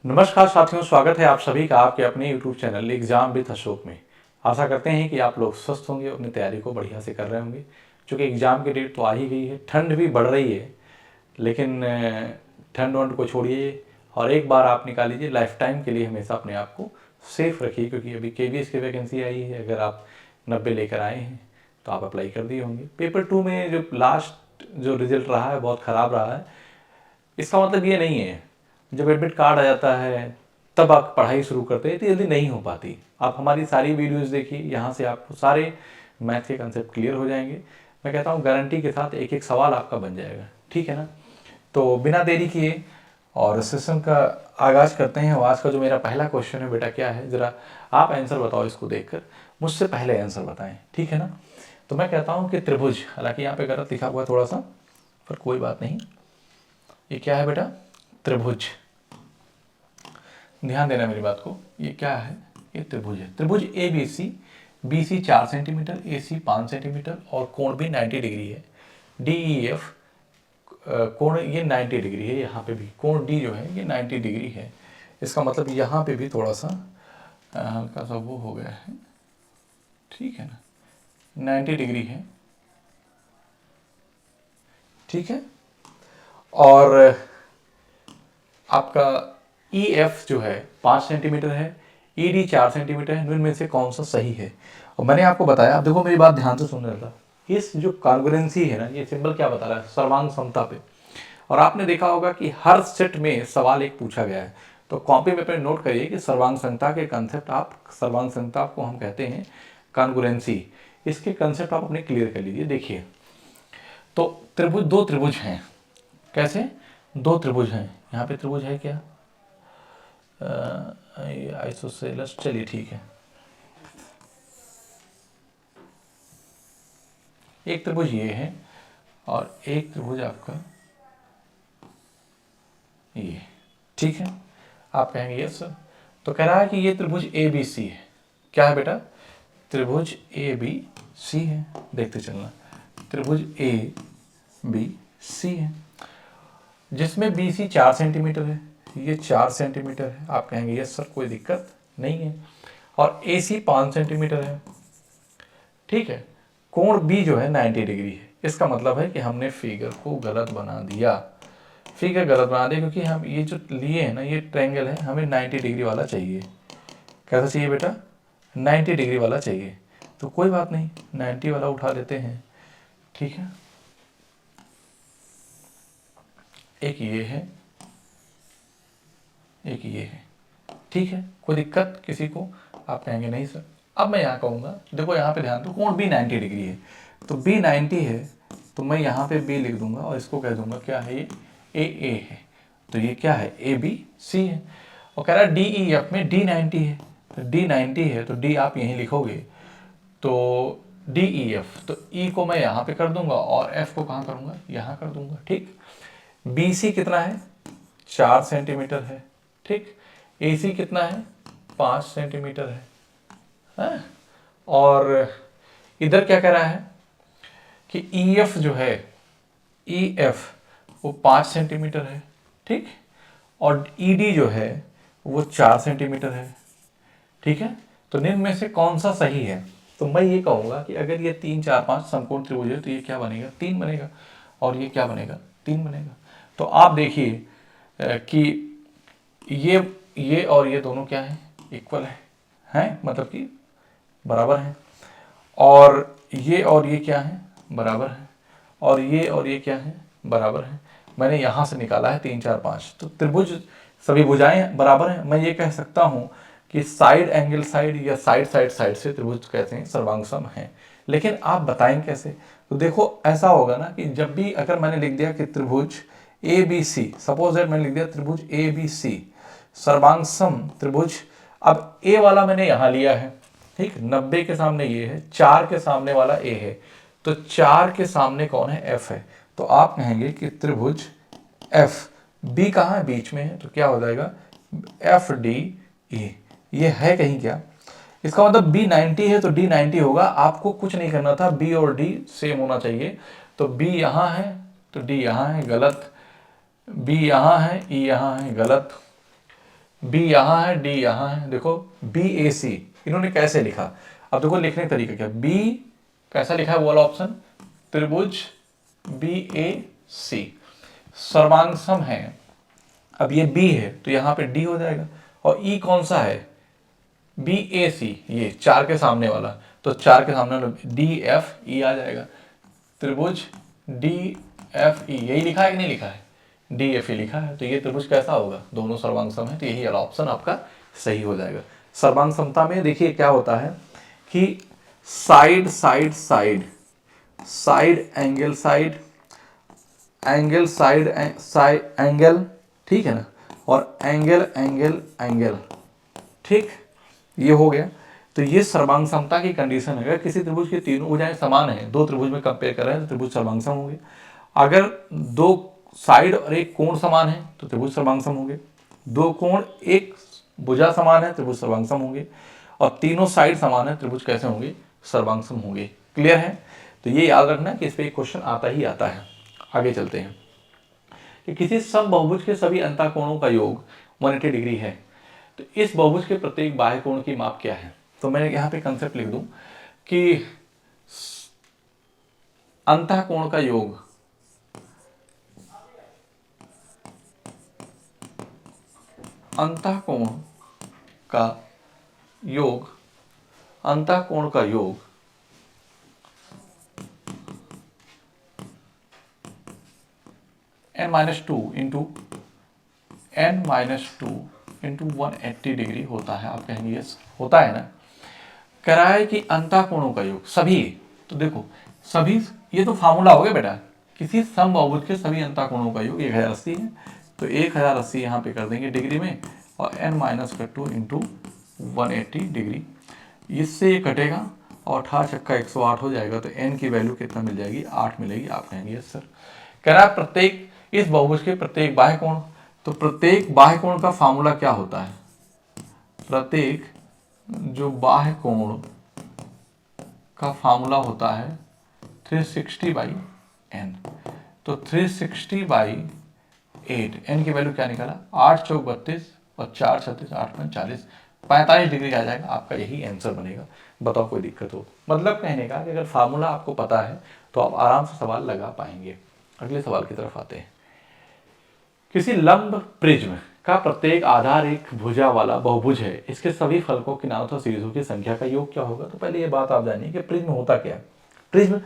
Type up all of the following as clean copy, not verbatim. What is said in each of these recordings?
नमस्कार साथियों, स्वागत है आप सभी का आपके अपने YouTube channel exam with Ashok में। आशा करते हैं कि आप लोग स्वस्थ होंगे, अपनी तैयारी को बढ़िया से कर रहे होंगे। क्योंकि एग्ज़ाम की डेट तो आ ही गई है, ठंड भी बढ़ रही है, लेकिन ठंड वंड को छोड़िए और एक बार आप निकाल लीजिए लाइफ टाइम के लिए। हमेशा अपने आप को सेफ रखिए, क्योंकि अभी KVS की वैकेंसी आई है। अगर आप 90 लेकर आए हैं तो आप अप्लाई कर दिए होंगे। पेपर 2 में जो लास्ट जो रिजल्ट रहा है बहुत ख़राब रहा है। इसका मतलब ये नहीं है जब एडमिट कार्ड आ जाता है तब आप पढ़ाई शुरू करते हैं, तो जल्दी नहीं हो पाती। आप हमारी सारी वीडियोस देखिए, यहाँ से आपको सारे मैथ के कंसेप्ट क्लियर हो जाएंगे। मैं कहता हूँ गारंटी के साथ एक एक सवाल आपका बन जाएगा, ठीक है ना। तो बिना देरी किए और सेशन का आगाज़ करते हैं। और आज का जो मेरा पहला क्वेश्चन है बेटा, क्या है ज़रा आप आंसर बताओ। इसको देखकर मुझसे पहले आंसर बताएं, ठीक है ना। तो मैं कहता हूँ कि त्रिभुज, हालांकि यहाँ पे गलत लिखा हुआ है थोड़ा सा, पर कोई बात नहीं। ये क्या है बेटा? त्रिभुज। ध्यान देना मेरी बात को। ये क्या है? ये त्रिभुज है। त्रिभुज ABC, BC 4 centimetre, AC 5 centimetre और कोण भी 90 डिग्री है। DEF कोण ये 90 डिग्री है। यहाँ पे भी कोण D जो है ये 90 डिग्री है। इसका मतलब यहाँ पे भी थोड़ा सा हल्का सा वो हो गया है, ठीक है ना, 90 डिग्री है, ठीक है। और आपका EF जो है 5 सेंटीमीटर है, ED 4 सेंटीमीटर है। इनमें से कौन सा सही है? और मैंने आपको बताया, देखो मेरी बात ध्यान से सुनने लगा। इस जो कॉन्ग्रुएंसी है ना, ये सिंबल क्या बता रहा है? सर्वांग समता पे। और आपने देखा होगा कि हर सेट में सवाल एक पूछा गया है। तो कॉपी में पे नोट करिए कि सर्वांग समता के कंसेप्ट, आप सर्वांग समता को हम कहते हैं कॉन्ग्रुएंसी। इसके कंसेप्ट आप अपने क्लियर कर लीजिए। देखिए, तो त्रिभुज, दो त्रिभुज हैं। कैसे? दो त्रिभुज हैं। यहाँ पे त्रिभुज है क्या? आइसोसेलेस, चलिए ठीक है। एक त्रिभुज ये है और एक त्रिभुज आपका ये, ठीक है। आप कहेंगे यस सर। तो कह रहा है कि ये त्रिभुज ABC है। क्या है बेटा? त्रिभुज ABC है। देखते चलना, त्रिभुज ABC है जिसमें BC 4 सेंटीमीटर है, ये 4 सेंटीमीटर है। आप कहेंगे यस सर, कोई दिक्कत नहीं है। और AC 5 सेंटीमीटर है, ठीक है। कोण B जो है 90 डिग्री है। इसका मतलब है कि हमने फिगर को गलत बना दिया। फिगर गलत बना दिया क्योंकि हम ये जो लिए हैं ना, ये ट्रायंगल है, हमें 90 डिग्री वाला चाहिए। कैसा चाहिए बेटा? 90 डिग्री वाला चाहिए। तो कोई बात नहीं, 90 वाला उठा लेते हैं, ठीक है। एक ये है, एक ये है, ठीक है। कोई दिक्कत किसी को? आप कहेंगे नहीं सर। अब मैं यहाँ कहूँगा, देखो यहाँ पे ध्यान दो, कोण B 90 डिग्री है, तो B 90 है, तो मैं यहाँ पे B लिख दूंगा और इसको कह दूंगा क्या है? ये AA है। तो ये क्या है? ABC है। और कह रहा है DEF में D 90 है, तो D 90 है तो D आप यहीं लिखोगे, तो DEF, तो E को मैं यहाँ पे कर दूंगा और F को कहाँ करूँगा? यहाँ कर दूंगा, ठीक। BC कितना है? 4 सेंटीमीटर है, ठीक। AC कितना है? 5 सेंटीमीटर है। और इधर क्या कह रहा है कि EF जो है, EF वो 5 सेंटीमीटर है, ठीक। और ED जो है वो 4 सेंटीमीटर है, ठीक है। तो निम्न में से कौन सा सही है? तो मैं ये कहूँगा कि अगर ये 3 4 5 समकोण त्रिभुज है तो ये क्या बनेगा? 3 बनेगा। और ये क्या बनेगा? 3 बनेगा। तो आप देखिए कि ये और ये दोनों क्या है? इक्वल है, हैं? मतलब कि बराबर हैं। और ये क्या है? बराबर है। और ये क्या है? बराबर है। मैंने यहाँ से निकाला है 3 4 5। तो त्रिभुज सभी भुजाएं बराबर हैं। मैं ये कह सकता हूँ कि साइड एंगल साइड या साइड साइड साइड से त्रिभुज कहते हैं सर्वांगसम हैं। लेकिन आप बताएं कैसे? तो देखो ऐसा होगा ना कि जब भी अगर मैंने लिख दिया कि त्रिभुज ABC, सपोज दैट मैंने लिख दिया त्रिभुज ABC सर्वांगसम त्रिभुज। अब A वाला मैंने यहाँ लिया है, ठीक। 90 के सामने ये है, 4 के सामने वाला A है, तो 4 के सामने कौन है? F है। तो आप कहेंगे कि त्रिभुज F, B कहाँ है? बीच में है, तो क्या हो जाएगा? FDE। ये है कहीं क्या? इसका मतलब B 90 है तो D 90 होगा। आपको कुछ नहीं करना था, B और D सेम होना चाहिए। तो B यहाँ है तो D यहाँ है, गलत। B यहाँ है, E यहाँ है, गलत। बी यहाँ है, डी यहाँ है, देखो बी ए सी इन्होंने कैसे लिखा, अब देखो लिखने का तरीका क्या, बी कैसा लिखा है वो वाला ऑप्शन, त्रिभुज बी ए सी सर्वांगसम है। अब ये बी है तो यहाँ पे डी हो जाएगा, और ई कौन सा है, बी ए सी, ये 4 के सामने वाला, तो 4 के सामने वाला डी एफ ई आ जाएगा। त्रिभुज डी एफ ई यही लिखा है कि नहीं लिखा है, डी एफ ई लिखा है, तो ये त्रिभुज कैसा होगा, दोनों सर्वांगसम है, तो यही वाला ऑप्शन आपका सही हो जाएगा। सर्वांग समता में देखिए क्या होता है कि side side side, side angle side, angle side side angle, ठीक है ना, और एंगल एंगल एंगल, ठीक, ये हो गया। तो ये सर्वांग समता की कंडीशन है, अगर किसी त्रिभुज के तीनों भुजाएं समान है, दो त्रिभुज में कंपेयर कर रहे हैं तो त्रिभुज सर्वांगसम होंगे। अगर दो साइड और एक कोण समान है तो त्रिभुज सर्वांगसम होंगे, दो कोण एक भुजा समान है त्रिभुज सर्वांगसम होंगे, और तीनों साइड समान है त्रिभुज कैसे होंगे, सर्वांगसम होंगे। क्लियर है, तो ये याद रखना कि इस पे एक क्वेश्चन आता ही आता है। आगे चलते हैं कि किसी समबाहुभुज के सभी अंतःकोणों का योग 180 डिग्री है, तो इस बहुभुज के प्रत्येक बाह्य कोण की माप क्या है। तो मैं यहाँ पे कंसेप्ट लिख दूं कि अंतःकोण का योग अंतःकोण का योग अंतःकोण का योग n-2 into n-2 into 180 degree होता है। आप कहेंगे यस होता है ना, कह रहा है कि अंतःकोणों का योग सभी, तो देखो सभी, ये तो फार्मूला हो गया बेटा, किसी समबाहुभुज के सभी अंतःकोणों का योग 1080 है, तो 1080 यहाँ पे कर देंगे डिग्री में, और n-2 इंटू 180 डिग्री, इससे ये कटेगा और 8 छक्का 108 हो जाएगा, तो n की वैल्यू कितना मिल जाएगी, 8 मिलेगी। आप कहेंगे यस सर। कह रहा है प्रत्येक इस बहुभुज के प्रत्येक बाह्य कोण, तो प्रत्येक बाह्य कोण का फार्मूला क्या होता है, प्रत्येक जो बाह्य कोण का फार्मूला होता है 360 बाई n, तो 360 बाई 8, n की वैल्यू क्या निकाला, 8 चौक 32 और 4 36 8 में 40, 45 डिग्री आ जाएगा, आपका यही आंसर बनेगा। बताओ कोई दिक्कत हो, मतलब कहने का कि अगर फार्मूला आपको पता है तो आप आराम से सवाल लगा पाएंगे। अगले सवाल की तरफ आते हैं। किसी लंब प्रिज्म का प्रत्येक आधार एक भुजा वाला बहुभुज है, इसके सभी फलकों किनारों तथा सीरीजों की संख्या का योग क्या होगा। तो पहले ये बात आप जानिए कि प्रिज्म होता क्या है। प्रिज्म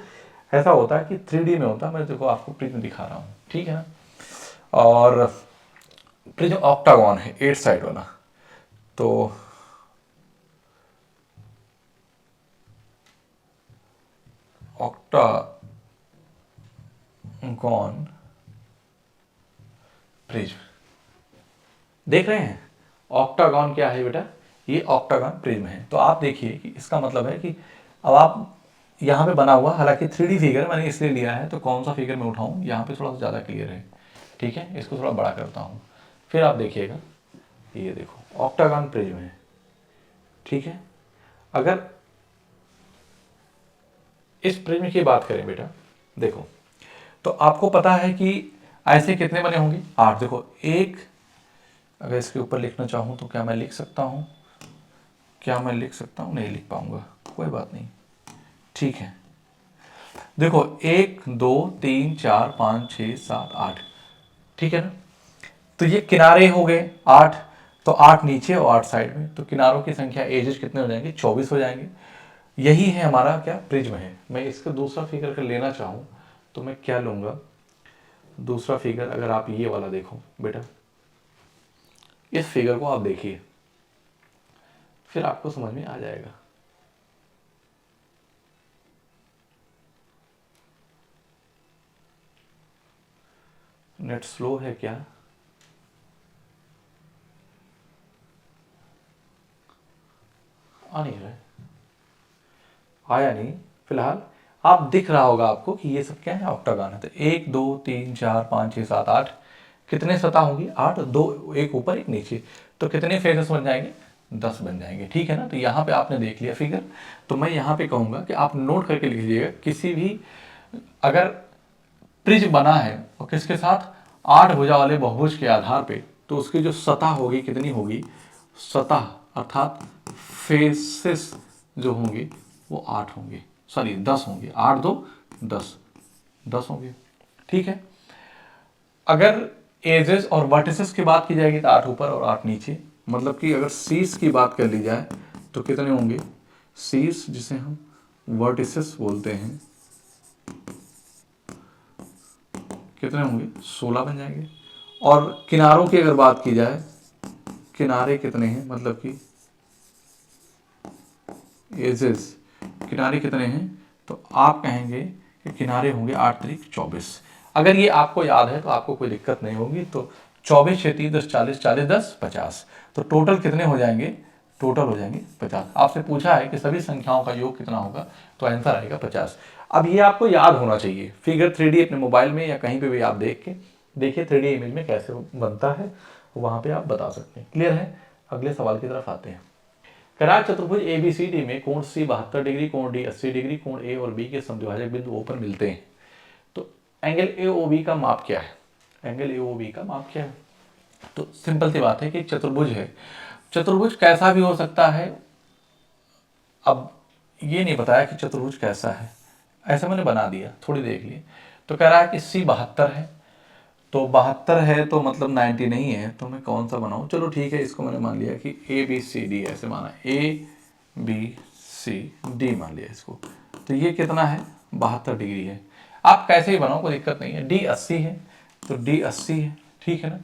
ऐसा होता है कि 3D में होता है, मैं देखो आपको प्रिज्म दिखा रहा हूँ, ठीक है ना, और प्रिज्म ऑक्टागन है 8 साइड वाला, तो ऑक्टागन प्रिज्म देख रहे हैं, ऑक्टागन क्या है बेटा, ये ऑक्टागन प्रिज्म है। तो आप देखिए कि इसका मतलब है कि अब आप यहाँ पे बना हुआ, हालांकि 3D फिगर मैंने इसलिए लिया है, तो कौन सा फिगर मैं उठाऊं, यहाँ पे थोड़ा सा ज़्यादा क्लियर है, ठीक है, इसको थोड़ा बड़ा करता हूँ, फिर आप देखिएगा, ये देखो ऑक्टागन प्रिज्म है, ठीक है। अगर इस प्रिज्म की बात करें बेटा, देखो तो आपको पता है कि ऐसे कितने बने होंगे, 8। देखो एक, अगर इसके ऊपर लिखना चाहूँ तो क्या मैं लिख सकता हूँ, क्या मैं लिख सकता हूँ, नहीं लिख पाऊंगा, कोई बात नहीं, ठीक है। देखो 1 2 3 4 5 6 7 8, ठीक है ना, तो ये किनारे हो गए 8, तो 8 नीचे और 8 साइड में, तो किनारों की संख्या एजेस कितने हो जाएंगे, 24 हो जाएंगे। यही है हमारा क्या, प्रिज्म है। मैं इसका दूसरा फिगर अगर लेना चाहूँ तो मैं क्या लूँगा, दूसरा फिगर अगर आप ये वाला देखो बेटा, इस फिगर को आप देखिए, फिर आपको समझ में आ जाएगा। नेट स्लो है क्या, आ नहीं रहा है, आया नहीं, फिलहाल आप दिख रहा होगा आपको कि ये सब क्या है, ऑक्टागन है। तो 1 2 3 4 5 6 7 8, कितने सतह होंगी, 8, 2 एक ऊपर एक नीचे, तो कितने फेसेस बन जाएंगे, 10 बन जाएंगे, ठीक है ना। तो यहाँ पे आपने देख लिया फिगर, तो मैं यहाँ पे कहूँगा कि आप नोट करके लिख लीजिएगा, किसी भी अगर प्रिज्म बना है और किसके साथ, 8 भुजा वाले बहुभुज के आधार पे तो उसकी जो सतह होगी कितनी होगी, सतह अर्थात फेसेस जो होंगे वो 8 होंगे, सॉरी 10 होंगे, 8 2 10 होंगे। ठीक है। अगर एजेस और वर्टिसेस की बात की जाएगी तो 8 ऊपर और 8 नीचे, मतलब कि अगर सीस की बात कर ली जाए तो कितने होंगे, सीस जिसे हम वर्टिसेस बोलते हैं कितने होंगे, 16 बन जाएंगे। और किनारों की अगर बात की जाए, किनारे कितने हैं, मतलब कि एजेस किनारे कितने हैं, तो आप कहेंगे कि किनारे होंगे 8 3 24। अगर ये आपको याद है तो आपको कोई दिक्कत नहीं होगी। तो 24 6 3 10 40 40 10 50, तो टोटल कितने हो जाएंगे, टोटल हो जाएंगे 50। आपसे पूछा है कि सभी संख्याओं का योग कितना होगा, तो आंसर आएगा 50। अब ये आपको याद होना चाहिए। फिगर 3D अपने मोबाइल में या कहीं पे भी आप देख के देखिए 3D इमेज में कैसे बनता है, वहां पे आप बता सकते हैं। क्लियर है। अगले सवाल की तरफ आते हैं। करार चतुर्भुज ABCD में कोण C 72 डिग्री, कोण D 80 डिग्री, कोण A और B के समद्विभाजक बिंदु O पर मिलते हैं। तो एंगल AOB का माप क्या है, एंगल AOB का माप क्या है, तो सिंपल सी बात है कि चतुर्भुज है, चतुर्भुज कैसा भी हो सकता है। अब ये नहीं बताया कि चतुर्भुज कैसा है, ऐसा मैंने बना दिया, थोड़ी देख लिए। तो कह रहा है कि C 72 है, तो 72 है तो मतलब 90 नहीं है, तो मैं कौन सा बनाऊं, चलो ठीक है, इसको मैंने मान लिया कि ABCD ऐसे माना, ABCD मान लिया इसको। तो ये कितना है, 72 डिग्री है। आप कैसे ही बनाओ कोई दिक्कत नहीं है। D 80 है तो D 80 है, ठीक है ना।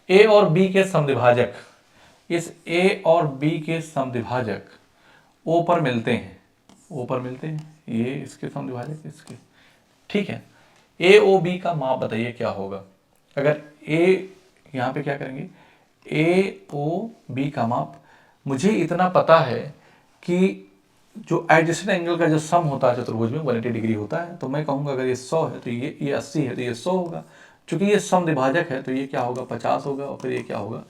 A और B के समद्विभाजक, इस A और B के समद्विभाजक O पर मिलते हैं, O पर मिलते हैं, ये इसके समद्विभाजक इसके, ठीक है। AOB का माप बताइए क्या होगा। अगर A यहाँ पे क्या करेंगे, AOB का माप, मुझे इतना पता है कि जो एडजेसेंट एंगल का जो सम होता है चतुर्भुज में 180 डिग्री होता है, तो मैं कहूँगा अगर ये 100 है तो ये 80 है तो ये 100 होगा। चूंकि ये समद्विभाजक है तो ये क्या होगा, 50 होगा, और फिर ये क्या होगा,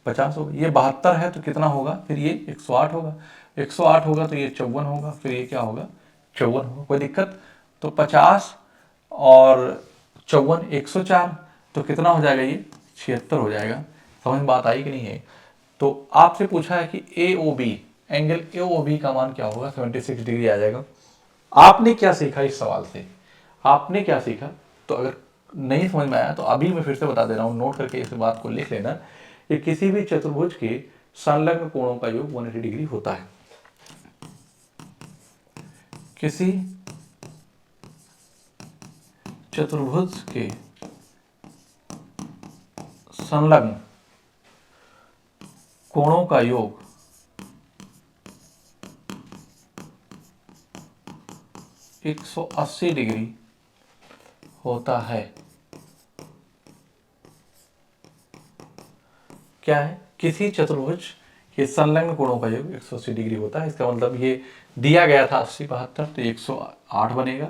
50 होगा। ये 72 है तो कितना होगा, फिर ये 108 होगा, 108 होगा तो ये 54 होगा, फिर ये क्या होगा, 54 होगा। कोई दिक्कत, तो 50 और 54 104, तो कितना हो जाएगा, ये 76 हो जाएगा। समझ में बात आई कि नहीं है। तो आपसे पूछा है कि AOB, एंगल AOB का मान क्या होगा, 76 डिग्री आ जाएगा। आपने क्या सीखा इस सवाल से, आपने क्या सीखा, तो अगर नहीं समझ में आया तो अभी मैं फिर से बता दे रहा हूँ, नोट करके इस बात को लिख लेना कि किसी भी चतुर्भुज के संलग्न कोणों का योग 180 डिग्री होता है। किसी चतुर्भुज के संलग्न कोणों का योग 180 डिग्री होता है। क्या है, किसी चतुर्भुज के संलग्न कोणों का योग 180 डिग्री होता है। इसका मतलब ये दिया गया था 80 72, तो 108 बनेगा,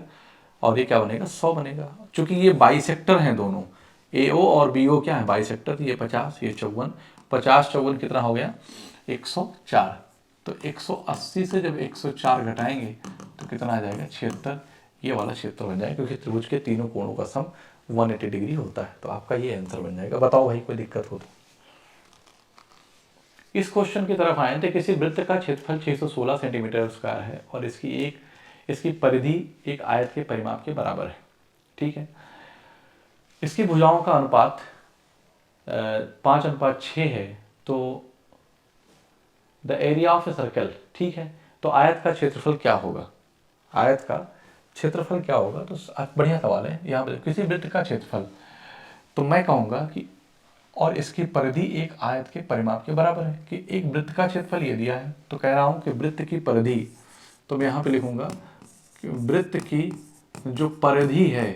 और ये क्या बनेगा, 100 बनेगा। चूंकि ये बाइसेक्टर हैं दोनों, AO और BO क्या है, बाइसेक्टर, तो ये 50 ये 54, 50 54 कितना हो गया, 104। तो 180 से जब 104 घटाएंगे तो कितना आ जाएगा, 76। ये वाला 76 बन जाएगा, क्योंकि त्रिभुज के तीनों कोणों का सम 180 डिग्री होता है। तो आपका ये आंसर बन जाएगा। बताओ भाई कोई दिक्कत हो तो। इस क्वेश्चन की तरफ आए तो किसी वृत्त का क्षेत्रफल 616 सेंटीमीटर स्क्वायर है और इसकी परिधि एक आयत के परिमाप के बराबर है, ठीक है। इसकी भुजाओं का अनुपात 5:6 है। तो the area of a circle, ठीक है। तो आयत का क्षेत्रफल क्या होगा, आयत का क्षेत्रफल क्या होगा, तो बढ़िया सवाल है। यहाँ पर किसी वृत्त का क्षेत्रफल, तो मैं कहूँगा कि और इसकी परिधि एक आयत के परिमाप के बराबर है, कि एक वृत्त का क्षेत्रफल ये दिया है, तो कह रहा हूँ कि वृत्त की परिधि, तो मैं यहाँ पे लिखूंगा कि वृत्त की जो परिधि है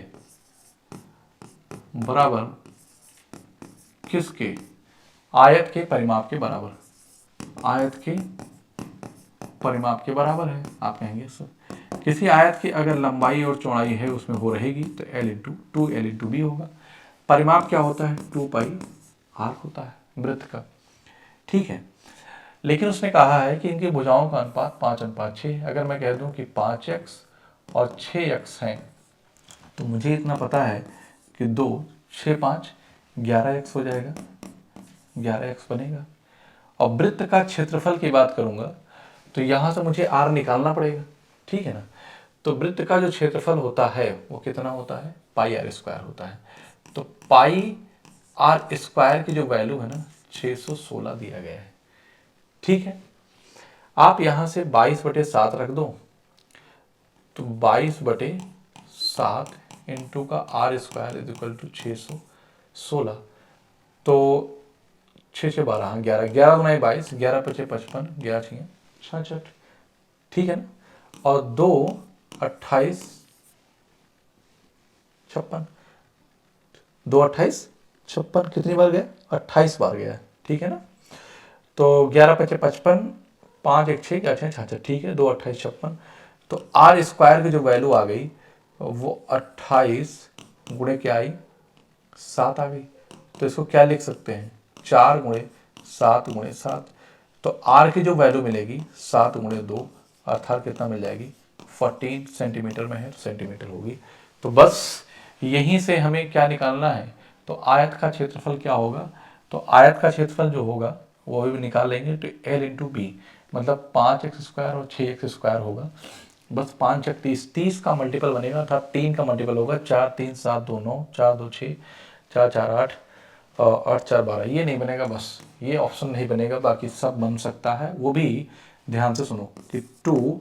बराबर किसके, आयत के परिमाप के बराबर, आयत के परिमाप के बराबर है। आप कहेंगे सर किसी आयत की अगर लंबाई और चौड़ाई है उसमें वो रहेगी तो L/2L/B होगा। परिमाप क्या होता है, 2πr होता है वृत्त का, ठीक है। लेकिन उसने कहा है कि इनकी भुजाओं का अनुपात 5:6। अगर मैं कह दूं कि 5x और 6x हैं, तो मुझे इतना पता है कि 2 6 5 11x हो जाएगा, 11x बनेगा। और वृत्त का क्षेत्रफल की बात करूंगा तो यहाँ से मुझे r निकालना पड़ेगा, ठीक है ना। तो वृत्त का जो क्षेत्रफल होता है वो कितना होता है, पाई आर स्क्वायर होता है। तो पाई आर स्क्वायर की जो वैल्यू है ना 616 दिया गया है, ठीक है। आप यहाँ से 22/7 रख दो, तो 22/7 इंटू का r square is equal to 616। तो 6 6 12 हाँ 11, 11 दूना 22, 11 5 55, 11 6 66, ठीक है ना। और 2 28 56, 2 28 56 कितनी बार गया, 28 बार गया, ठीक है ना। तो 11 5 55, 5 1 6 6 66, ठीक है। 2 28 56, तो आर स्क्वायर की जो वैल्यू आ गई वो 28 गुणे क्या आई, 7 आ गई। तो इसको क्या लिख सकते हैं, 4 गुणे 7 गुणे 7। तो आर की जो वैल्यू मिलेगी 7 गुणे 2 अर्थात कितना मिल जाएगी, 14 सेंटीमीटर में है तो सेंटीमीटर होगी। तो बस यहीं से हमें क्या निकालना है, तो आयत का क्षेत्रफल क्या होगा, तो आयत का क्षेत्रफल जो होगा वो भी निकालेंगे। तो एल इंटू बी मतलब 5x² और 6x² होगा। बस 5 × 30, 30 का मल्टीपल बनेगा अर्थात 3 का मल्टीपल होगा, 4 3 7 2 9, 4 2 6, 4 4 8 और 8 4 12। ये नहीं बनेगा, बस ये ऑप्शन नहीं बनेगा, बाकी सब बन सकता है। वो भी ध्यान से सुनो कि 2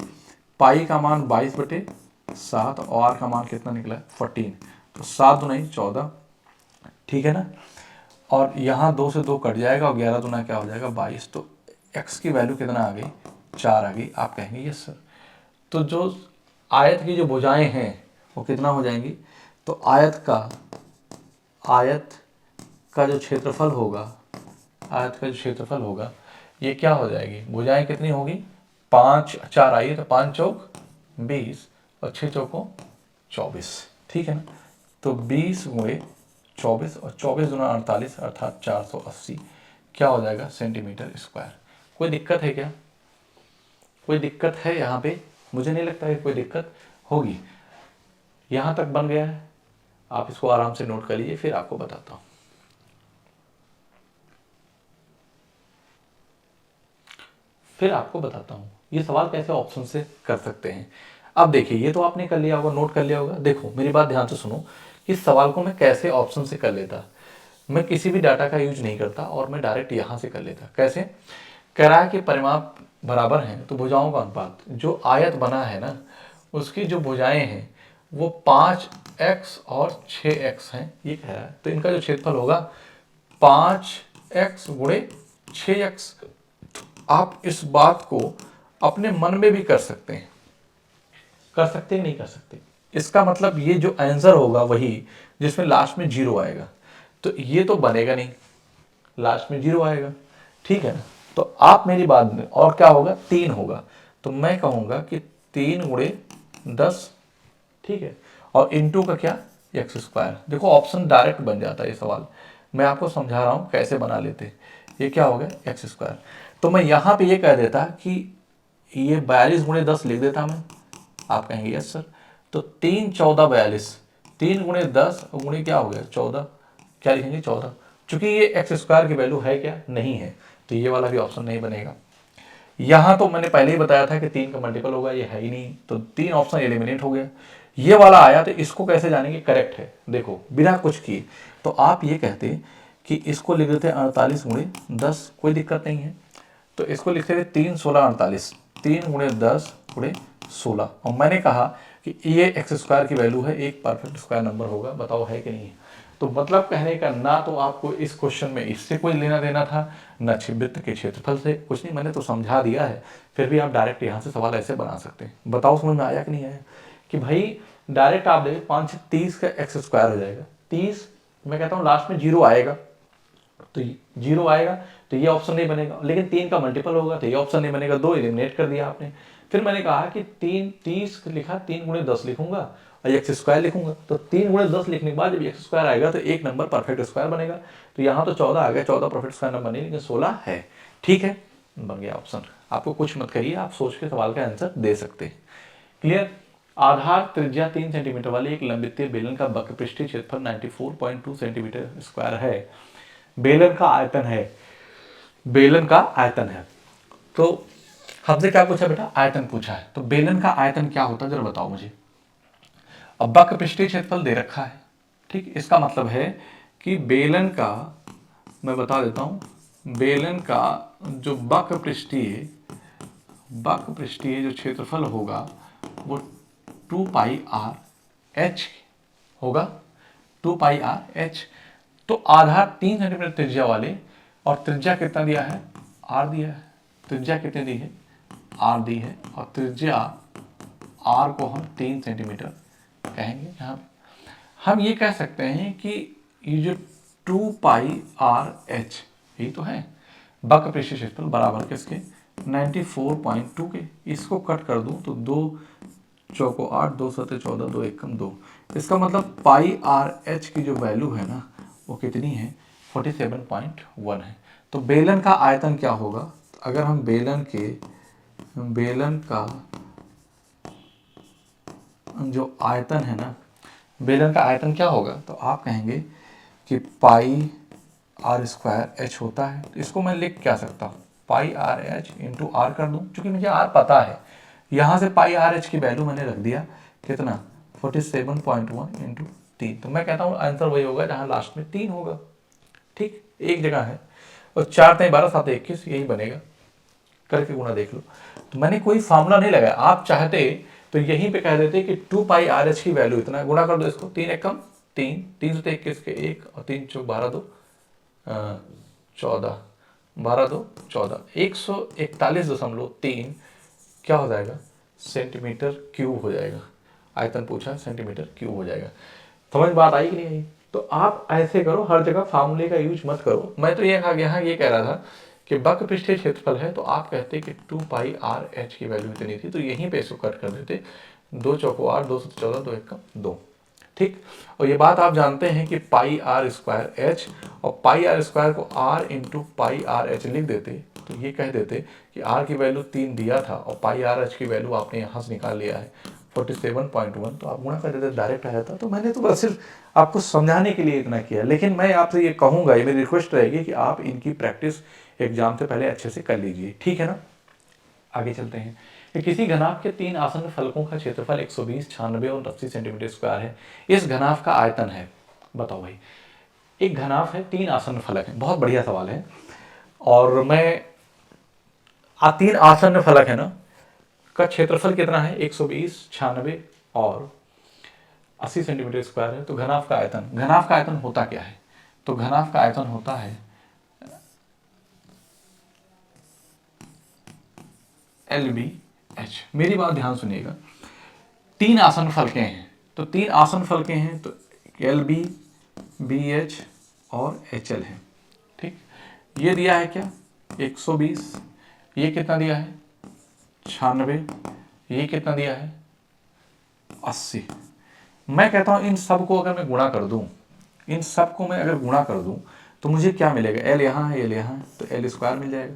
पाई का मान 22/7 और आर का मान कितना निकला है 14। तो 7 दूना 14, ठीक है ना। और यहाँ 2 से 2 कट जाएगा और 11 दूना क्या हो जाएगा 22। तो x की वैल्यू कितना आ गई, 4 आ गई। आप कहेंगे यस सर। तो जो आयत की जो भुजाएं हैं वो कितना हो जाएंगी, तो आयत का जो क्षेत्रफल होगा, आयत का जो क्षेत्रफल होगा ये क्या हो जाएगी, भुजाएं कितनी होगी, 5 4 आई है तो 5 चौक 20 और 6 चौकों 24, ठीक है ना। तो 20 गुणे 24 और 24 दूना 48 अर्थात 480 क्या हो जाएगा सेंटीमीटर स्क्वायर। कोई दिक्कत है क्या, कोई दिक्कत है यहाँ पे, मुझे नहीं लगता है कोई दिक्कत होगी। यहाँ तक बन गया है, आप इसको आराम से नोट कर लीजिए, फिर आपको बताता हूँ। ये सवाल कैसे ऑप्शन से कर सकते हैं। अब देखिए ये तो आपने कर लिया होगा, नोट कर लिया होगा। देखो मेरी बात ध्यान से सुनो, इस सवाल को मैं कैसे ऑप्शन से कर लेता, मैं किसी भी डाटा का यूज नहीं करता और मैं डायरेक्ट यहाँ से कर लेता। कैसे, कह रहा है कि परिमाप बराबर हैं तो भुजाओं का अनुपात, जो आयत बना है ना उसकी जो भुजाएं हैं वो 5x और 6x हैं, ये कह रहा है। तो इनका जो क्षेत्रफल होगा 5x गुणे 6x। आप इस बात को अपने मन में भी कर सकते हैं, नहीं कर सकते। इसका मतलब ये जो आंसर होगा वही जिसमें लास्ट में 0 आएगा, तो ये तो बनेगा नहीं, लास्ट में 0 आएगा, ठीक है ना। तो आप मेरी बात में, और क्या होगा 3 होगा, तो मैं कहूँगा कि 3 गुणे 10, ठीक है। और इंटू का क्या x²। देखो ऑप्शन डायरेक्ट बन जाता है ये सवाल, मैं आपको समझा रहा हूँ कैसे बना लेते। ये क्या हो गया x²। तो मैं यहाँ पे ये कह देता कि ये 42 गुणे 10 लिख देता मैं, आप कहेंगे यस सर। तो 3 14 42, 3 गुणे 10 गुणे क्या हो गया 14, क्या लिखेंगे 14। चूंकि ये x² की वैल्यू है क्या, नहीं है, तो ये वाला भी ऑप्शन नहीं बनेगा। यहाँ तो मैंने पहले ही बताया था कि 3 का मल्टीपल होगा, ये है ही नहीं, तो 3 ऑप्शन एलिमिनेट हो गया। ये वाला आया, तो इसको कैसे जानेंगे करेक्ट है, देखो बिना कुछ किए। तो आप ये कहते कि इसको लिख देते 48 गुणे 10, कोई दिक्कत नहीं है। तो इसको लिखते थे 3 16 48, 3 गुणे 10 गुणे 16। और मैंने कहा कि ये x² की वैल्यू है, एक परफेक्ट स्क्वायर नंबर होगा, बताओ है कि नहीं है। तो मतलब कहने का ना तो आपको इस क्वेश्चन में इससे कोई लेना देना था, न वृत्त के क्षेत्रफल से, कुछ नहीं, मैंने तो समझा दिया है। फिर भी आप डायरेक्ट यहाँ से सवाल ऐसे बना सकते हैं। बताओ समझ में आया कि नहीं आया, कि भाई डायरेक्ट आप देखिए 5 30 का x² हो जाएगा, 30 मैं कहता हूँ लास्ट में 0 आएगा, तो 0 आएगा तो ये ऑप्शन नहीं बनेगा। लेकिन 3 का मल्टीपल होगा तो ये ऑप्शन नहीं बनेगा, 2 एलिमिनेट कर दिया आपने। फिर मैंने कहा कि 3 30 लिखा, 3 गुणे 10 लिखूंगा और x² लिखूंगा। तो 3 गुणे 10 लिखने के बाद जब x² आएगा तो एक नंबर परफेक्ट स्क्वायर बनेगा। तो यहाँ तो 14 आ गया, 14 परफेक्ट स्क्वायर नंबर नहीं, लेकिन 16 है, ठीक है, बन गया ऑप्शन। आपको कुछ मत कहिए, आप सोच के सवाल का आंसर दे सकते हैं। क्लियर। आधार त्रिज्या 3 सेंटीमीटर वाली एक लंबितीय बेलन का वक्रपृष्ठीय क्षेत्रफल 94.2 सेंटीमीटर स्क्वायर है। बेलन का आयतन है बेलन का आयतन है। तो हमसे क्या पूछा बेटा, आयतन पूछा है। तो बेलन का आयतन क्या होता है जरा बताओ मुझे। अब वक्र पृष्ठीय क्षेत्रफल दे रखा है, ठीक। इसका मतलब है कि बेलन का, मैं बता देता हूं, बेलन का जो वक्र पृष्ठीय जो क्षेत्रफल होगा वो 2 पाई आर एच होगा, 2 पाई आर एच। तो आधार 3 सेंटीमीटर त्रिज्या वाले, और त्रिज्या कितना दिया है, आर दिया है। त्रिज्या कितनी दी है, आर दी है, और त्रिज्या आर को हम 3 सेंटीमीटर कहेंगे। यहाँ हम ये कह सकते हैं कि ये जो 2 पाई आर एच यही तो है वक्र पृष्ठीय क्षेत्रफल बराबर किसके, 94.2 के। इसको कट कर दूं तो 2 चौको 8, 2 सते 14, 2 एकम 2। इसका मतलब पाई आर एच की जो वैल्यू है ना वो कितनी है, 47.1 है। तो बेलन का आयतन क्या होगा, अगर हम बेलन का जो आयतन है ना, बेलन का आयतन क्या होगा, तो आप कहेंगे कि पाई आर स्क्वायर एच होता है। तो इसको मैं लिख क्या सकता हूँ, पाई आर एच इंटू आर कर दूँ, क्योंकि मुझे आर पता है। यहाँ से पाई आर एच की वैल्यू मैंने रख दिया कितना, 47.1 इंटू 3। तो मैं कहता हूँ आंसर वही होगा जहाँ लास्ट में 3 होगा, ठीक। एक जगह है, और 4 3 12 7 21 यही बनेगा, करके गुणा देख लो। तो मैंने कोई फार्मूला नहीं लगाया, आप चाहते तो यहीं पे कह देते कि 2 पाई आर एच की वैल्यू इतना, गुणा कर दो इसको, 3 एकम 3, 3 से 21 के 1, और 3 चौक 12 2 14, 12 2 14, 141.3 क्या हो जाएगा, सेंटीमीटर क्यूब हो जाएगा। आयतन पूछा, सेंटीमीटर क्यूब हो जाएगा। समझ बात आई कि नहीं आई। तो आप ऐसे करो, हर जगह फार्मूले का यूज मत करो। मैं तो यहाँ ये कह रहा था कि वक्र पृष्ठीय क्षेत्रफल है, तो आप कहते कि 2 पाई आर एच की वैल्यू इतनी थी, तो यहीं पे इसको कट कर देते, 2 चौको 8, 2 सते 14, 2 एकम 2, ठीक। और ये बात आप जानते हैं कि पाई आर स्क्वायर एच, और पाई आर स्क्वायर को r into pi r h लिख देते, तो ये कह देते कि आर की वैल्यू 3 दिया था और पाई आर एच की वैल्यू आपने यहाँ से निकाल लिया है 47.1, तो आप गुणा कर देते, डायरेक्ट आ जाता। तो मैंने तो बस सिर्फ आपको समझाने के लिए इतना किया, लेकिन मैं आपसे ये कहूँगा, ये मेरी रिक्वेस्ट रहेगी कि आप इनकी प्रैक्टिस एग्जाम से पहले अच्छे से कर लीजिए, ठीक है ना। आगे चलते हैं कि किसी घनाभ के 3 आसन्न फलकों का क्षेत्रफल 120, 96 और 80 सेंटीमीटर स्क्वायर है। इस घनाभ का आयतन है, बताओ भाई। एक घनाभ है, 3 आसन्न फलक है, बहुत बढ़िया सवाल है। और मैं 3 आसन्न फलक है ना का क्षेत्रफल कितना है, 120, 96 और 80 सेंटीमीटर स्क्वायर है। तो घनाभ का आयतन होता क्या है, तो घनाभ का आयतन होता है LBH। मेरी बात ध्यान सुनिएगा, 3 आसन्न फलकें हैं, तो 3 आसन्न फलकें हैं, तो LB, BH और HL है, ठीक। ये दिया है क्या, 120, ये कितना दिया है 96, ये कितना दिया है 80। मैं कहता हूं इन सब को अगर मैं गुणा कर दूं, इन सब को मैं अगर गुणा कर दूं तो मुझे क्या मिलेगा, L यहाँ है, L यहाँ है, तो L स्क्वायर मिल जाएगा।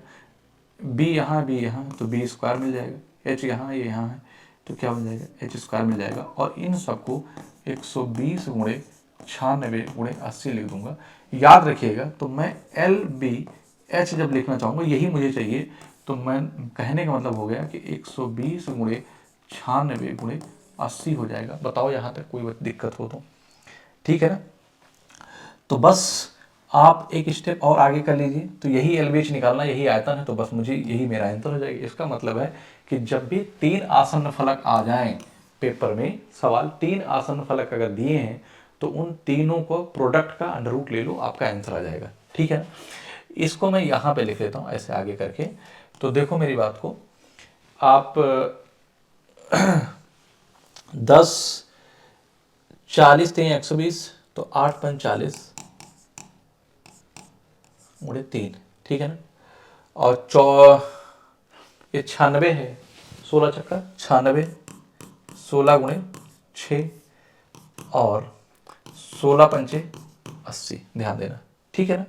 B यहाँ, B यहाँ, तो B स्क्वायर मिल जाएगा। H यहाँ, ये यहाँ है, तो क्या मिल जाएगा, H स्क्वायर मिल जाएगा। और इन सबको 120 गुणे 96 गुणे 80 लिख दूंगा। याद रखिएगा, तो मैं LBH जब लिखना चाहूँगा यही मुझे चाहिए, तो मैं कहने का मतलब हो गया कि 120 गुणे 96 गुणे 80 हो जाएगा। बताओ यहाँ तक कोई दिक्कत हो तो, ठीक है ना। तो बस आप एक स्टेप और आगे कर लीजिए, तो यही LBH निकालना, यही आयतन है, तो बस मुझे यही मेरा आंसर हो जाएगा। इसका मतलब है कि जब भी 3 आसन्न फलक आ जाएं पेपर में, सवाल 3 आसन्न फलक अगर दिए हैं तो उन तीनों को प्रोडक्ट का अंडर रूट ले लो, आपका आंसर आ जाएगा, ठीक है ना। इसको मैं यहाँ पे लिख लेता हूँ ऐसे आगे करके। तो देखो मेरी बात को, आप 10 40 3 120, तो 8 5 40 गुणे 3, ठीक है ना। और ये 96 है, 16 चक्कर 96, 16 गुणे 6 और 16 पंचे 80, ध्यान देना, ठीक है ना।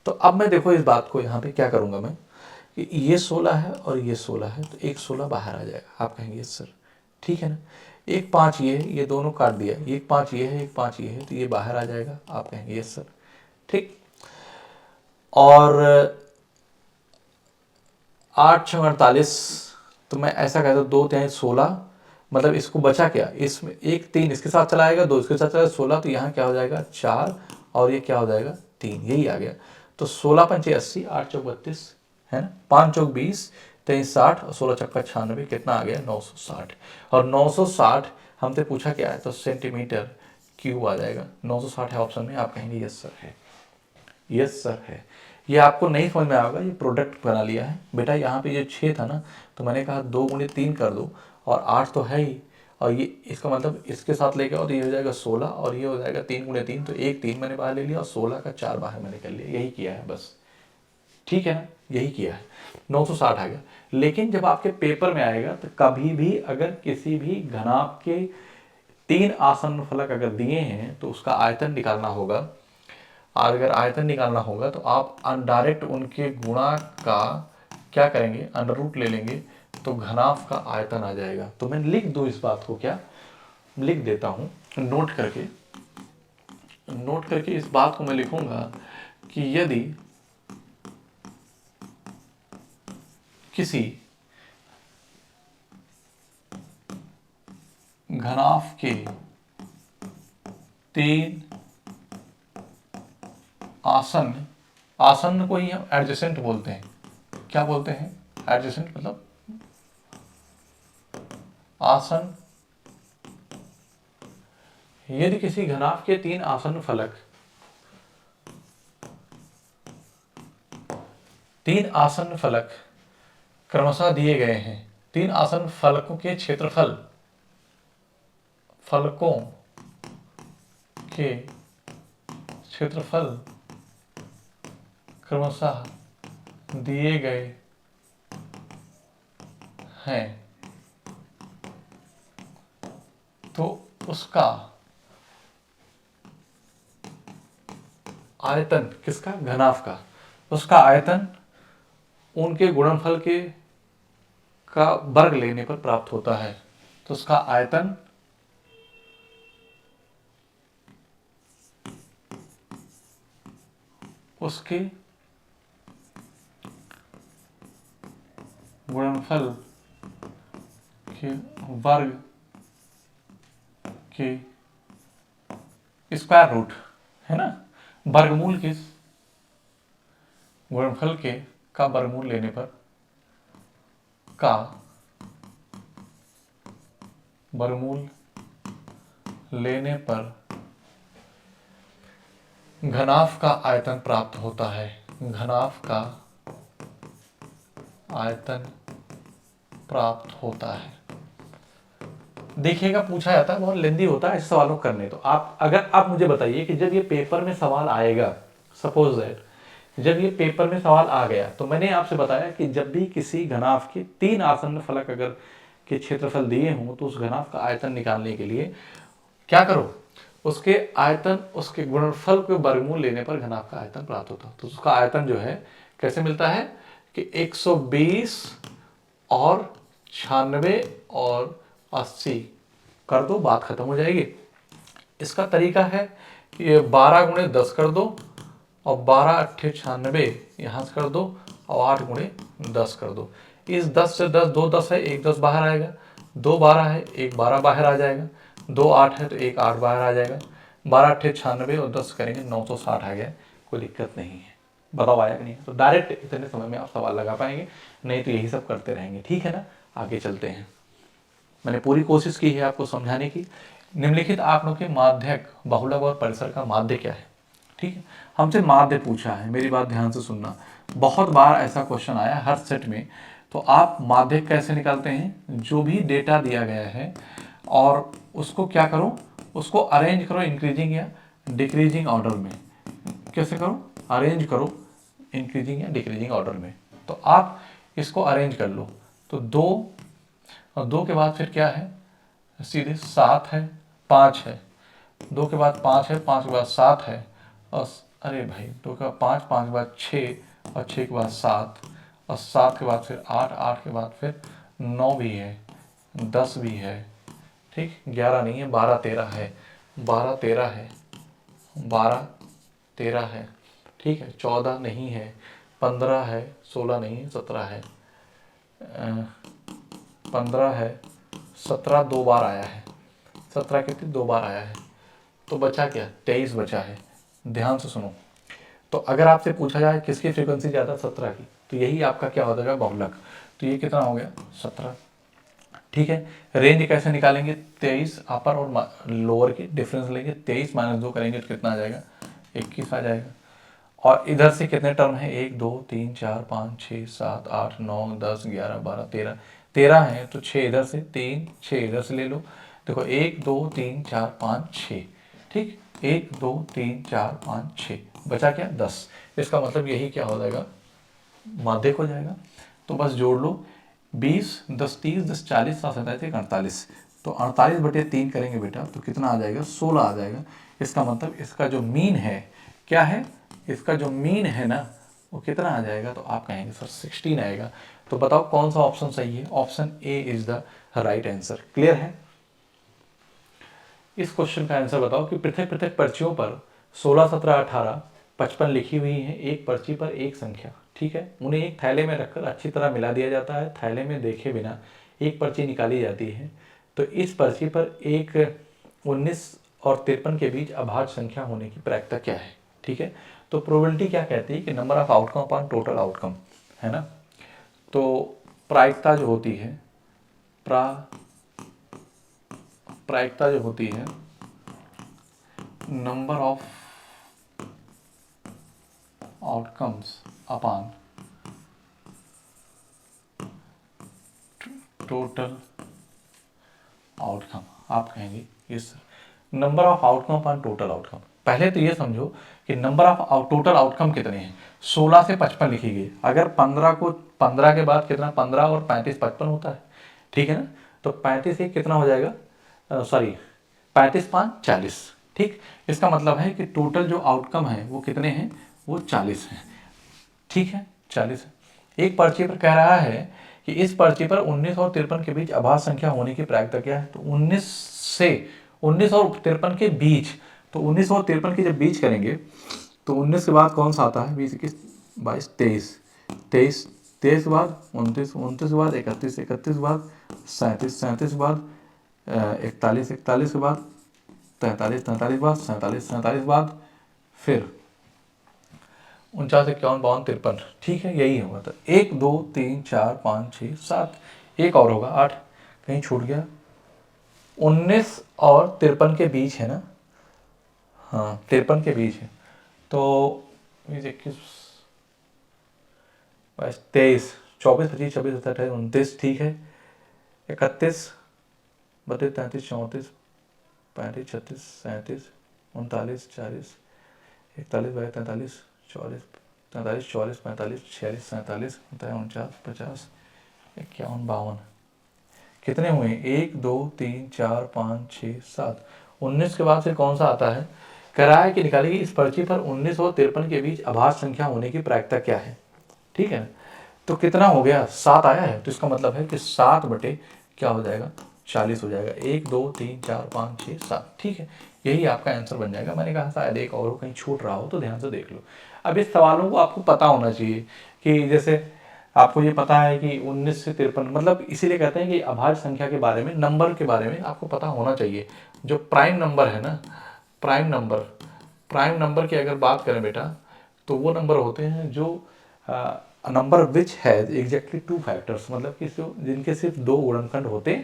तो अब मैं देखो इस बात को यहाँ पे क्या करूँगा मैं, कि ये 16 है और ये 16 है, तो एक 16 बाहर आ जाएगा। आप कहेंगे सर, ठीक है ना। एक 5 ये है, ये दोनों काट दिया, एक 5 ये है, एक 5 ये है, तो ये बाहर आ जाएगा। आप कहेंगे यस सर, ठीक। और 8 6 48, तो मैं ऐसा कहता हूँ 2 3 16, मतलब इसको बचा क्या, इसमें एक 3 इसके साथ चला आएगा, 2 इसके साथ चला 16, तो यहाँ क्या हो जाएगा 4 और ये क्या हो जाएगा 3, यही आ गया। तो 16 पंचे 80, 8 चौक 32 है ना, 5 चौक 20, 23 60 और 16 चक्का 96, कितना आ गया 960। और 960 हमसे पूछा क्या है, तो सेंटीमीटर क्यूब आ जाएगा। 960 है ऑप्शन में, आप कहेंगे यस सर है, यस सर है। ये आपको नहीं समझ में आएगा, ये प्रोडक्ट बना लिया है बेटा। यहाँ पे ये 6 था ना, तो मैंने कहा 2 गुणे 3 कर दो, और 8 तो है ही, और ये इसका मतलब इसके साथ लेके आओ तो ये हो जाएगा 16, और ये हो जाएगा 3 गुणे 3, तो एक 3 मैंने बाहर ले लिया और 16 का 4 बाहर मैंने कर लिया, यही किया है बस, ठीक है ना, यही किया है। 960 आ गया। लेकिन जब आपके पेपर में आएगा तो कभी भी अगर किसी भी घनाभ के 3 आसन्न फलक अगर दिए हैं तो उसका आयतन निकालना होगा। अगर आयतन निकालना होगा तो आप डायरेक्ट उनके गुणा का क्या करेंगे, अंडर रूट ले लेंगे, तो घनाभ का आयतन आ जाएगा। तो मैं लिख दूं इस बात को, क्या लिख देता हूं, नोट करके इस बात को मैं लिखूंगा कि यदि किसी घनाभ के 3 आसन्न को ही हम एडजेसेंट बोलते हैं। क्या बोलते हैं, एडजेसेंट मतलब आसन्न। यदि किसी घनाभ के 3 आसन्न फलक, 3 आसन्न फलक क्रमशः दिए गए हैं, 3 आसन्न फलकों के क्षेत्रफल, फलकों के क्षेत्रफल क्रमशः दिए गए हैं, तो उसका आयतन, किसका, घनाभ का, उसका आयतन उनके गुणनफल के का वर्ग लेने पर प्राप्त होता है। तो उसका आयतन उसके गुणनफल के वर्ग के स्क्वायर रूट, है ना, वर्गमूल के गुणनफल के का वर्गमूल लेने पर, का वर्गमूल लेने पर घनाभ का आयतन प्राप्त होता है। घनाभ का आयतन प्राप्त होता है। देखिएगा पूछा जाता है, बहुत लेंदी होता है ऐसे सवालों को करने। तो आप अगर आप मुझे बताइए कि जब ये पेपर में सवाल आएगा, सपोज दैट जब ये पेपर में सवाल आ गया, तो मैंने आपसे बताया कि जब भी किसी घनाभ के 3 आसन्न फलक अगर के क्षेत्रफल दिए हों तो उस घनाभ का आयतन निकालने के लिए क्या करो, उसके आयतन, उसके गुणनफल के वर्गमूल लेने पर घनाभ का आयतन प्राप्त होता है। तो उसका आयतन जो है कैसे मिलता है कि 120 और 96 और 80 कर दो, बात खत्म हो जाएगी। इसका तरीका है कि ये 12 गुणे 10 कर दो, और 12 अट्ठे 96 यहाँ से कर दो, और 8 गुणे 10 कर दो। इस 10 से 10, 2 10 है, एक 10 बाहर आएगा, 2 12 है, एक 12 बाहर आ जाएगा, 2 8 है तो एक 8 बाहर आ जाएगा। 12 अट्ठे 96 और 10 करेंगे 960 आ गया, कोई दिक्कत नहीं है। बताओ आया कि नहीं? तो डायरेक्ट इतने समय में आप सवाल लगा पाएंगे, नहीं तो यही सब करते रहेंगे, ठीक है ना। आगे चलते हैं। मैंने पूरी कोशिश की है आपको समझाने की। निम्नलिखित आंकड़ों के माध्यक, बहुलक और परिसर का माध्य क्या है, ठीक है। हमसे माध्य पूछा है, मेरी बात ध्यान से सुनना, बहुत बार ऐसा क्वेश्चन आया हर सेट में। तो आप माध्य कैसे निकालते हैं, जो भी डेटा दिया गया है और उसको क्या करो, उसको अरेंज करो इंक्रीजिंग या डिक्रीजिंग ऑर्डर में। कैसे करो, अरेंज करो इंक्रीजिंग या डिक्रीजिंग ऑर्डर में। तो आप इसको अरेंज कर लो, तो 2 और 2 के बाद फिर क्या है, सीधे 7 है, 5 है, 2 के बाद 5 है, 5 के बाद 7 है, और अरे भाई 2 के बाद 5, 5 के बाद 6, और 6 के बाद 7, और 7 के बाद फिर 8, 8 के बाद फिर 9 भी है, 10 भी है, ठीक, 11 नहीं है, 12 13 है, 12 13 है, 12 13 है, ठीक है, 14 नहीं है, 15 है, 16 नहीं है, 17 है, 15 है, 17 2 बार आया है, 17 कितनी 2 बार आया है, तो बचा क्या 23 बचा है। ध्यान से सुनो, तो अगर आपसे पूछा जाए किसकी फ्रीक्वेंसी ज़्यादा 17 की, तो यही आपका क्या हो जाएगा बहुलक। तो ये कितना हो गया 17। ठीक है, रेंज कैसे निकालेंगे, 23 अपर और लोअर की डिफरेंस लेंगे, 23 - 2 करेंगे तो कितना आ जाएगा 21 आ जाएगा। और इधर से कितने टर्म है 1 2 3 4 5 6 7 8 9 10 11 12 13, 13 है तो 6 इधर से 3 6 इधर से ले लो। देखो 1 2 3 4 5 6, ठीक 1 2 3 4 5 6, बचा क्या 10। इसका मतलब यही क्या हो जाएगा माध्यक हो जाएगा। तो बस जोड़ लो 20 10 30 10 40 7 37 48, तो 48/3 करेंगे बेटा तो कितना आ जाएगा 16 आ जाएगा। इसका मतलब इसका जो मीन है क्या है, इसका जो मीन है ना वो कितना आ जाएगा, तो आप कहेंगे सर 16 आएगा। तो बताओ कौन सा ऑप्शन सही है, option A is the right answer. Clear है। इस क्वेश्चन का आंसर बताओ कि पृथक पृथक पर्चियों पर 16 17 18 55 लिखी हुई है, एक पर्ची पर एक संख्या, ठीक है, उन्हें एक थैले में रखकर अच्छी तरह मिला दिया जाता है, थैले में देखे बिना एक पर्ची निकाली जाती है, तो इस पर्ची पर एक 19 और 53 के बीच अभाज्य संख्या होने की प्रायिकता क्या है। ठीक है, तो प्रोबेबिलिटी क्या कहती है कि number of outcome upon total outcome, है ना। तो प्रायिकता जो होती है प्रायिकता जो होती है number of outcomes upon total outcome, आप कहेंगे yes number of outcome upon total outcome. पहले तो ये समझो कि नंबर ऑफ टोटल आउटकम कितने हैं, 16 से 55 लिखी गई, अगर 15 को 15 के बाद कितना 15 और 35 55 होता है, ठीक है ना। तो 35 एक कितना हो जाएगा, सॉरी 35 5 40, ठीक। इसका मतलब है कि टोटल जो आउटकम है वो कितने हैं, वो 40 हैं, ठीक है 40 है। एक पर्ची पर कह रहा है कि इस पर्ची पर 19 और 53 के बीच अभाज्य संख्या होने की प्रायिकता क्या है, तो 19 और 53 के बीच, तो 19 और 53 के जब बीच करेंगे तो 19 के बाद कौन सा आता है 20 21 22 23, 23 के बाद 29, 29 के बाद 31, 31 के बाद 37, 37 के बाद 41, 41 के बाद 43, 43 के बाद 47, 47 के बाद फिर 49 51 52 53, ठीक है यही होगा। तो 1 2 3 4 5 6 7, एक और होगा 8, कहीं छूट गया, 19 और 53 के बीच है ना, हाँ 53 के बीच है, तो 20 21 22 23 24 25 26 27 28 29, ठीक है 31 32 33 34 35 36 37 39 40 41 22 43 44 43 44 45 46 47 49 50 51 52, कितने हुए 1 2 3 4 5 6 7, 19 के बाद फिर कौन सा आता है, कह रहा है कि निकालिए इस पर्ची पर 19 और 53 के बीच अभाज्य संख्या होने की प्रायिकता क्या है, ठीक है। तो कितना हो गया 7 आया है, तो इसका मतलब है कि 7 बटे क्या हो जाएगा 40 हो जाएगा, 1 2 3 4 5 6 7, ठीक है यही आपका आंसर बन जाएगा। मैंने कहा शायद एक और कहीं छूट रहा हो तो ध्यान से देख लो। अब इस सवालों को आपको पता होना चाहिए कि जैसे आपको ये पता है कि 19 से 53, मतलब इसीलिए कहते हैं कि अभाज्य संख्या के बारे में, नंबर के बारे में आपको पता होना चाहिए। जो प्राइम नंबर है ना, प्राइम नंबर की अगर बात करें बेटा, तो वो नंबर होते हैं जो number which has exactly 2 factors, मतलब कि जिनके सिर्फ 2 गुणनखंड होते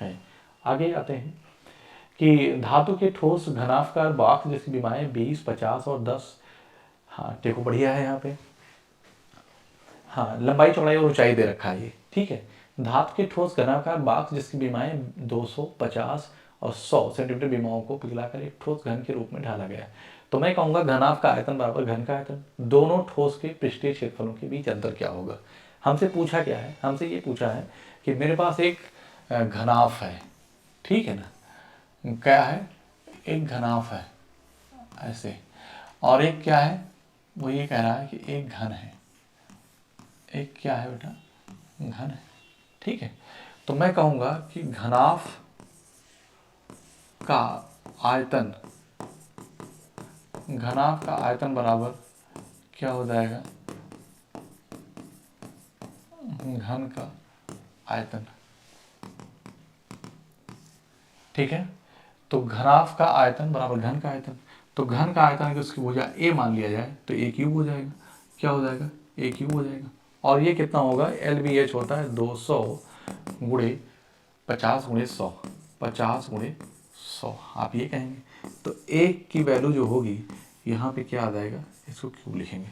हैं। आगे आते हैं कि धातु के ठोस घनाफकार बॉक्स जिसकी विमाएं 20 50 और 10, हाँ देखो बढ़िया है यहाँ पे, हाँ लंबाई चौड़ाई और ऊंचाई दे रखा है ये, ठीक है। धातु के ठोस घनाकार बॉक्स जिसकी विमाएं 200 50 और 100 सेंटीमीटर विमाओं को पिघलाकर एक ठोस घन के रूप में ढाला गया है। तो मैं कहूँगा घनाभ का आयतन बराबर घन का आयतन, दोनों ठोस के पृष्ठीय क्षेत्रफलों के बीच अंतर क्या होगा। हमसे पूछा क्या है, हमसे ये पूछा है कि मेरे पास एक घनाभ है, ठीक है ना, क्या है एक घनाभ है ऐसे, और एक क्या है वो ये कह रहा है कि एक घन है, एक क्या है बेटा घन है, ठीक है। तो मैं कहूँगा कि घनाभ का आयतन, घनाभ का आयतन बराबर क्या हो जाएगा घन का आयतन, ठीक है। तो घनाभ का आयतन बराबर घन का आयतन, तो घन का आयतन अगर उसकी भुजा a मान लिया जाए तो a क्यूब हो जाएगा। क्या हो जाएगा? a क्यूब हो जाएगा। और ये कितना होगा? LBH होता है 200 गुणे 50 गुणे 100, 50 गुणे 100 आप ये कहेंगे। तो a की वैल्यू जो होगी यहाँ पे क्या आ जाएगा, इसको क्यूब लिखेंगे।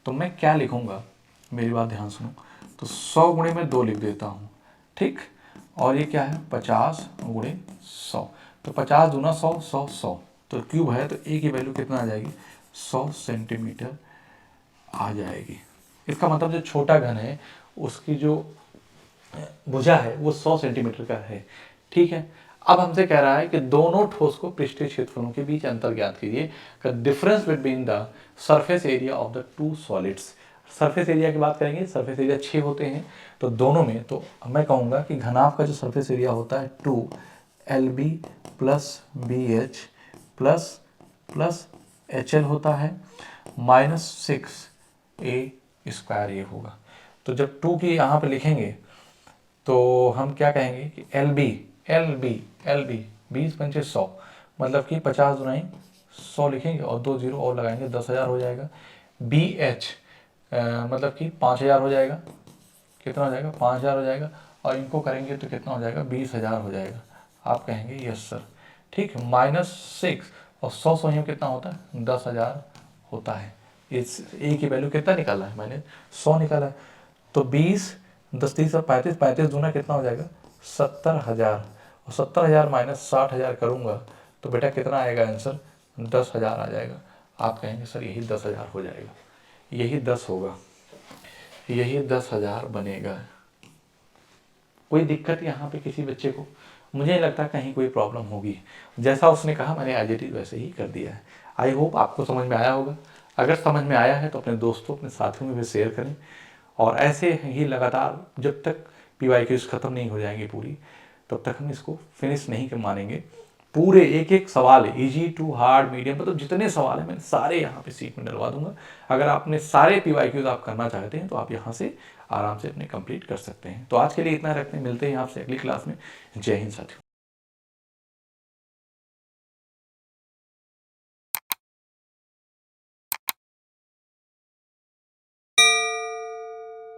तो मैं क्या लिखूँगा, मेरी बात ध्यान सुनो। तो 100 गुणे में 2 लिख देता हूँ, ठीक। और ये क्या है? 50 गुणे 100, तो 50 दूना 100, 100 100, तो क्यूब है तो a की वैल्यू कितना आ जाएगी? 100 सेंटीमीटर आ जाएगी। इसका मतलब जो छोटा घन है उसकी जो भुजा है वो 100 सेंटीमीटर का है, ठीक है। अब हमसे कह रहा है कि दोनों ठोस को पृष्ठीय क्षेत्रफलों के बीच अंतर ज्ञात कीजिए, difference between the surface area of the two solids. Surface area की बात करेंगे, सरफेस एरिया 6 होते हैं तो दोनों में, तो मैं कहूँगा कि घनाभ का जो सरफेस एरिया होता है 2LB plus BH plus HL होता है -6A² ये होगा। तो जब 2 की यहाँ पे लिखेंगे तो हम क्या कहेंगे कि LB 20 पंचे 100, मतलब कि 50 दुनाई 100 लिखेंगे और 2 जीरो और लगाएंगे, 10,000 हो जाएगा। BH मतलब कि 5,000 हो जाएगा। कितना हो जाएगा? 5,000 हो जाएगा। और इनको करेंगे तो कितना हो जाएगा? 20,000 हो जाएगा। आप कहेंगे यस सर, ठीक है। -6 और 100 में कितना होता है? 10,000 होता है। इस ए की वैल्यू कितना निकाला है मैंने? 100 निकाला है। तो 20 10 30 और 35, 35 दूना कितना हो जाएगा? 70,000। और 70,000 माइनस 60,000 करूँगा तो बेटा कितना आएगा आंसर? 10,000 आ जाएगा। आप कहेंगे सर यही 10,000 हो जाएगा, यही 10 होगा, यही 10,000 बनेगा। कोई दिक्कत यहाँ पे किसी बच्चे को? मुझे नहीं लगता कहीं कोई प्रॉब्लम होगी। जैसा उसने कहा मैंने एज इट इज वैसे ही कर दिया है। आई होप आपको समझ में आया होगा। अगर समझ में आया है तो अपने दोस्तों अपने साथियों में भी शेयर करें, और ऐसे ही लगातार जब तक PYQs ख़त्म नहीं हो जाएंगे पूरी, तब तक हम इसको फिनिश नहीं कर मानेंगे। पूरे एक एक सवाल इजी टू हार्ड मीडियम, मतलब जितने सवाल हैं मैं सारे यहाँ पे सीट में डलवा दूंगा। अगर आपने सारे PYQs आप करना चाहते हैं तो आप यहाँ से आराम से अपने कंप्लीट कर सकते हैं। तो आज के लिए इतना रखते हैं, मिलते हैं आपसे अगली क्लास में। जय हिंद साथियों।